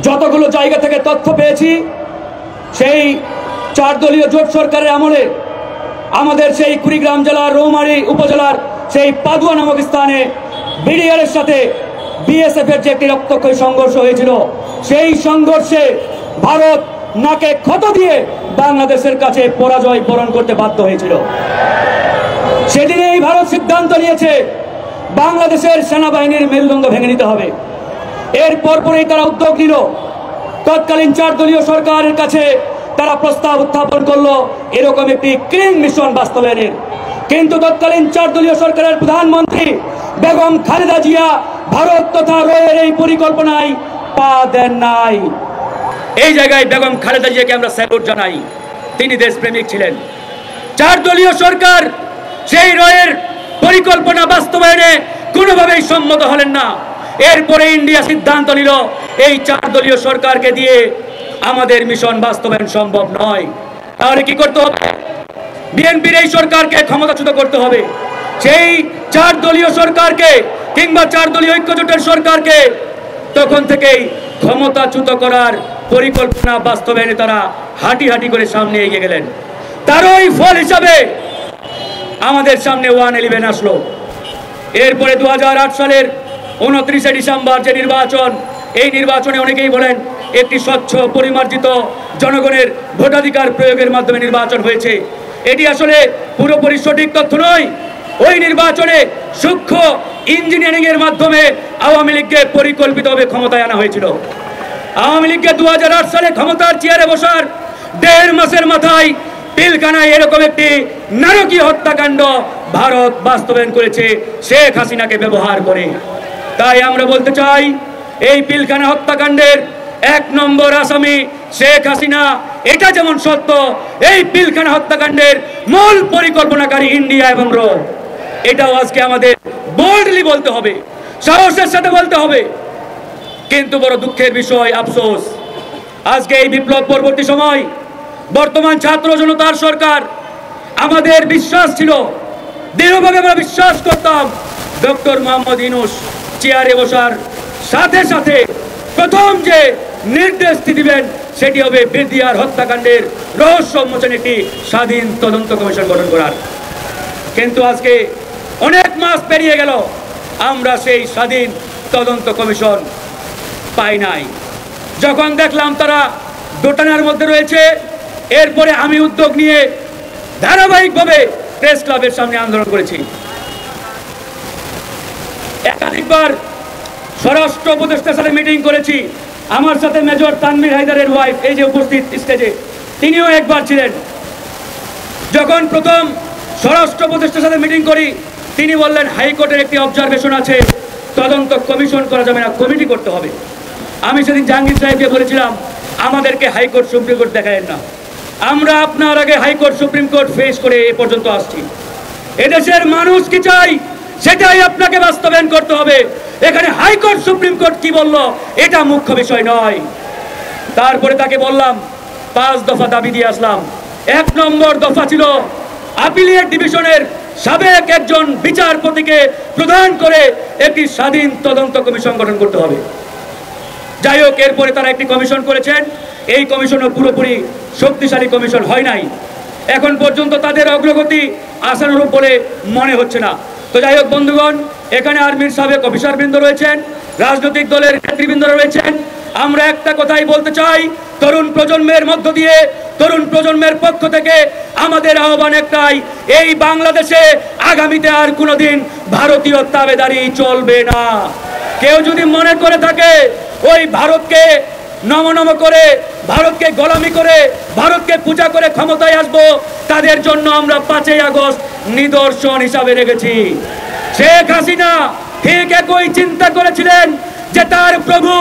যতগুলো জায়গা থেকে তথ্য পেয়েছি, সেই 4 দলীয় জোট সরকারের আমলে আমাদের সেই কুড়িগ্রাম জেলার রৌমারী উপজেলার সেই পাদুয়া নামক স্থানে বিডিআর এর সাথে বিএসএফ এর যে একটি রক্তক্ষয়ী সংঘর্ষ হয়েছিল, সেই সংঘর্ষে ভারত নাকে ক্ষত দিয়ে বাংলাদেশের কাছে পরাজয় বরণ করতে বাধ্য হয়েছিল। সেদিনেই ভারত সিদ্ধান্ত নিয়েছে বাংলাদেশের সেনাবাহিনীর মেরুদণ্ড ভেঙে নিতে হবে। এর পরপরই তারা উদ্যোগ নিল, তৎকালীন 4 দলীয় সরকারের কাছে তারা প্রস্তাব উত্থাপন করলো এরকম একটি ক্লিন মিশন বাস্তবায়নের। কিন্তু তৎকালীন 4 দলীয় সরকারের প্রধানমন্ত্রী বেগম খালেদা জিয়া ভারত তথা রয়ের এই পরিকল্পনায় পা দেন নাই। এই জায়গায় বেগম খালেদা জিয়াকে আমরা স্যালুট জানাই, তিনি দেশপ্রেমিক ছিলেন। 4 দলীয় সরকার সেই রয়ের পরিকল্পনা বাস্তবায়নে কোনোভাবেই সম্মত হলেন না। এরপরে ইন্ডিয়া সিদ্ধান্ত নিল এই 4 দলীয় সরকারকে দিয়ে আমাদের মিশন বাস্তবায়ন সম্ভব নয়। তাহলে কি করতে হবে? বিএনপির এই সরকারকে ক্ষমতাচ্যুত করতে হবে। সেই 4 দলীয় সরকারকে কিংবা 4 দলীয় ঐক্যজোটের সরকারকে তখন থেকেই ক্ষমতাচ্যুত করার পরিকল্পনা বাস্তবায়নে তারা হাঁটি হাঁটি করে সামনে এগিয়ে গেলেন। তারই ফল হিসাবে আমাদের সামনে 111 আসলো। এরপরে 2008 সালের 29 ডিসেম্বর যে নির্বাচন, এই নির্বাচনে অনেকেই বলেন একটি স্বচ্ছ পরিমার্জিত জনগণের ভোটাধিকার প্রয়োগের মাধ্যমে নির্বাচন হয়েছে। এটি আসলে পুরোপুরি সঠিক তথ্য নয়। ওই নির্বাচনে সূক্ষ্ম ইঞ্জিনিয়ারিং এর মাধ্যমে আওয়ামী লীগকে পরিকল্পিতভাবে ক্ষমতায় আনা হয়েছিল। আওয়ামী লীগকে 2008 সালে ক্ষমতার চেয়ারে বসার 1.5 মাসের মাথায় পিলখানায় এরকম একটি নারকীয় হত্যাকাণ্ড ভারত বাস্তবায়ন করেছে শেখ হাসিনাকে ব্যবহার করে। তাই আমরা বলতে চাই, এই পিলখানা হত্যাকাণ্ডের 1 নম্বর আসামি শেখ হাসিনা, এটা যেমন সত্য, এই পিলখানা হত্যাকাণ্ডের মূল পরিকল্পনাকারী ইন্ডিয়া এবং র, এটাও আজকে আমাদের বোল্ডলি বলতে হবে, সাহসের সাথে বলতে হবে। কিন্তু বড় দুঃখের বিষয়, আফসোস, আজকে এই বিপ্লব পরবর্তী সময় বর্তমান ছাত্র জনতার সরকার, আমাদের বিশ্বাস ছিল, দৃঢ়ভাবে আমরা বিশ্বাস করতাম ডক্টর মোহাম্মদ ইউনূস চেয়ারে বসার সাথে সাথে প্রথম যে নির্দেশ দিবেন সেটি হবে বিডিআর হত্যাকাণ্ডের রহস্য উন্মোচনে একটি স্বাধীন তদন্ত কমিশন গঠন করার। কিন্তু আজকে অনেক মাস পেরিয়ে গেল, আমরা সেই স্বাধীন তদন্ত কমিশন পাই নাই। যখন দেখলাম তারা দোটানার মধ্যে রয়েছে, এরপরে আমি উদ্যোগ নিয়ে ধারাবাহিকভাবে প্রেস ক্লাবের সামনে আন্দোলন করেছি। একাধিকবার স্বরাষ্ট্র উপদেষ্টার সাথে মিটিং করেছি। আমার সাথে মেজর তানভীর হায়দারের ওয়াইফ, এই যে উপস্থিত স্টেজে, তিনিও একবার ছিলেন। যখন প্রথম স্বরাষ্ট্র উপদেষ্টার সাথে মিটিং করি, তিনি বললেন হাইকোর্টের একটি অবজারভেশন আছে, তদন্ত কমিশন করা যাবে না, কমিটি করতে হবে। আমি সেদিন জাহাঙ্গীর সাহেবকে বলেছিলাম আমাদেরকে হাইকোর্ট সুপ্রিম কোর্ট দেখায়েন না, আমরা আপনার আগে হাইকোর্ট সুপ্রিম কোর্ট ফেস করে এ পর্যন্ত আসছি। এদেশের মানুষ কি চাই সেটাই আপনাকে বাস্তবায়ন করতে হবে। এখানে হাইকোর্ট সুপ্রিম কোর্ট কি বলল এটা মুখ্য বিষয় নয়। তারপরে তাকে বললাম 5 দফা দাবি দিয়ে আসলাম। 1 নম্বর দফা ছিল আপিলিয়েট ডিভিশনের সাবেক একজন বিচারপতিকে প্রদান করে একটি স্বাধীন তদন্ত কমিশন গঠন করতে হবে। যাই হোক, এরপরে তারা একটি কমিশন করেছেন। এই কমিশনও পুরোপুরি শক্তিশালী কমিশন হয় নাই। এখন পর্যন্ত তাদের অগ্রগতি আশানুরূপ বলে মনে হচ্ছে না। তো যাই হোক বন্ধুগণ, এখানে আর্মির সাবেক অফিসারবৃন্দ রয়েছেন, রাজনৈতিক দলের নেতৃবৃন্দ রয়েছেন। আমরা একটা কথাই বলতে চাই, তরুণ প্রজন্মের মধ্য দিয়ে, তরুণ প্রজন্মের পক্ষ থেকে আমাদের আহ্বান একটাই, এই বাংলাদেশে আগামীতে আর কোনোদিন ভারতীয় তাবেদারি চলবে না। কেউ যদি মনে করে থাকে ওই ভারতকে নম করে, ভারতকে গোলামি করে, ভারতকে পূজা করে ক্ষমতায় আসবো, তাদের জন্য আমরা 5ই আগস্ট নিদর্শন হিসাবে রেখেছি। শেখ হাসিনা ঠিক একই চিন্তা করেছিলেন যে তার প্রভু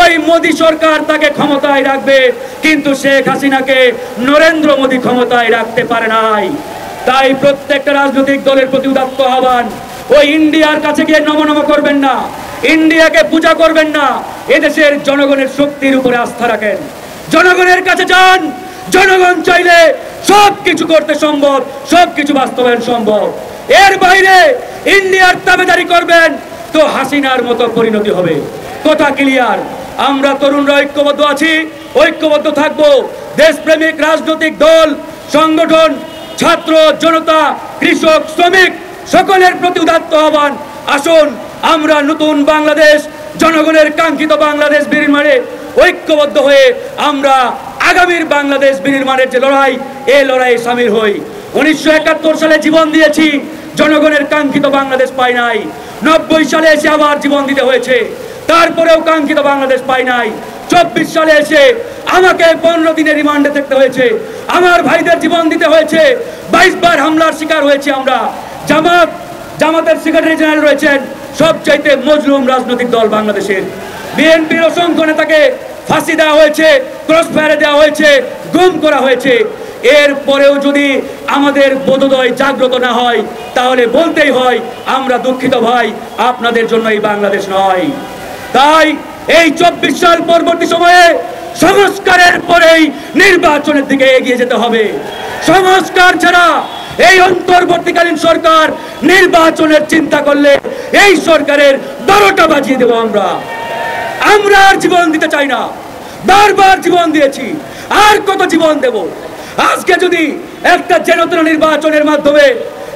ওই মোদী সরকার তাকে ক্ষমতায় রাখবে, কিন্তু শেখ হাসিনাকে নরেন্দ্র মোদী ক্ষমতায় রাখতে পারে নাই। তাই প্রত্যেকটা রাজনৈতিক দলের প্রতি উদাত্ত আহ্বান, ওই ইন্ডিয়ার কাছে গিয়ে নম করবেন না, ইন্ডিয়াকে পূজা করবেন না, এদেশের জনগণের শক্তির উপরে আস্থা রাখেন, জনগণের কাছে যান। জনগণ চাইলে সবকিছু করতে সম্ভব, সবকিছু বাস্তবায়ন সম্ভব। এর বাইরে ইন্ডিয়ার দাবিদারি করবেন তো হাসিনার মতো পরিণতি হবে। কথা ক্লিয়ার। আমরা তরুণরা ঐক্যবদ্ধ আছি, ঐক্যবদ্ধ থাকবো। দেশপ্রেমিক রাজনৈতিক দল, সংগঠন, ছাত্র, জনতা, কৃষক, শ্রমিক সকলের প্রতি উদাত্ত আহ্বান, আসুন আমরা নতুন বাংলাদেশ, জনগণের কাঙ্ক্ষিত বাংলাদেশ বিনির্মাণে ঐক্যবদ্ধ হয়ে আমরা আগামীর বাংলাদেশ বিনির্মাণের যে লড়াই, এই লড়াইয়ে সামিল হই। 1971 সালে জীবন দিয়েছি, জনগণের কাঙ্ক্ষিত বাংলাদেশ পাই নাই। 90 সালে এসে আবার জীবন দিতে হয়েছে, তারপরেও কাঙ্ক্ষিত বাংলাদেশ পাই নাই। 24 সালে এসে আমাকে 15 দিনের রিমান্ডে থাকতে হয়েছে, আমার ভাইদের জীবন দিতে হয়েছে, 22 বার হামলার শিকার হয়েছে আমরা। জামাতের সেক্রেটারি জেনারেল রয়েছেন সবচাইতে মজলুম রাজনৈতিক দল বাংলাদেশের। বিএনপির অসংখ্য নেতাকে ফাঁসি দেওয়া হয়েছে, ক্রসফায়ারে দেওয়া হয়েছে, গুম করা হয়েছে। এরপরেও যদি আমাদের বোধোদয় জাগ্রত না হয়, তাহলে বলতেই হয় আমরা দুঃখিত ভাই, আপনাদের জন্য এই বাংলাদেশ নয়। তাই এই 24 সাল পরবর্তী সময়ে সংস্কারের পরেই নির্বাচনের দিকে এগিয়ে যেতে হবে। সংস্কার ছাড়া এই অন্তর্বর্তীকালীন সরকার নির্বাচনের চিন্তা করলে এই সরকারের 12টা বাজিয়ে দেব আমরা। আমরা আর জীবন দিতে চাই না, বারবার জীবন দিয়েছি, আর কত জীবন দেব? আজকে যদি একটা জনতা নির্বাচনের মাধ্যমে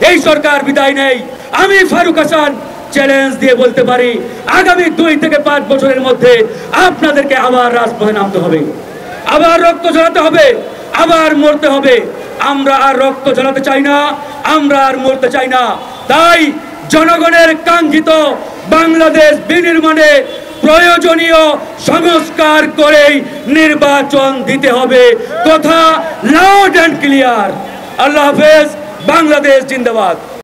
এই সরকার বিদায় নেই, আমি ফারুক হাসান চ্যালেঞ্জ দিয়ে বলতে পারি আগামী 2 থেকে 5 বছরের মধ্যে আপনাদেরকে আবার রাজপথে নামতে হবে, আবার রক্ত ঝরাতে হবে, আবার মরতে হবে। আমরা আর রক্ত ঝরাতে চাই না, আমরা আর মরতে চাই না। তাই জনগণের কাঙ্ক্ষিত বাংলাদেশ বিনির্মাণে প্রয়োজনীয় সংস্কার করেই নির্বাচন দিতে হবে, কথা লাউড অ্যান্ড ক্লিয়ার। আল্লাহ হাফেজ, বাংলাদেশ জিন্দাবাদ।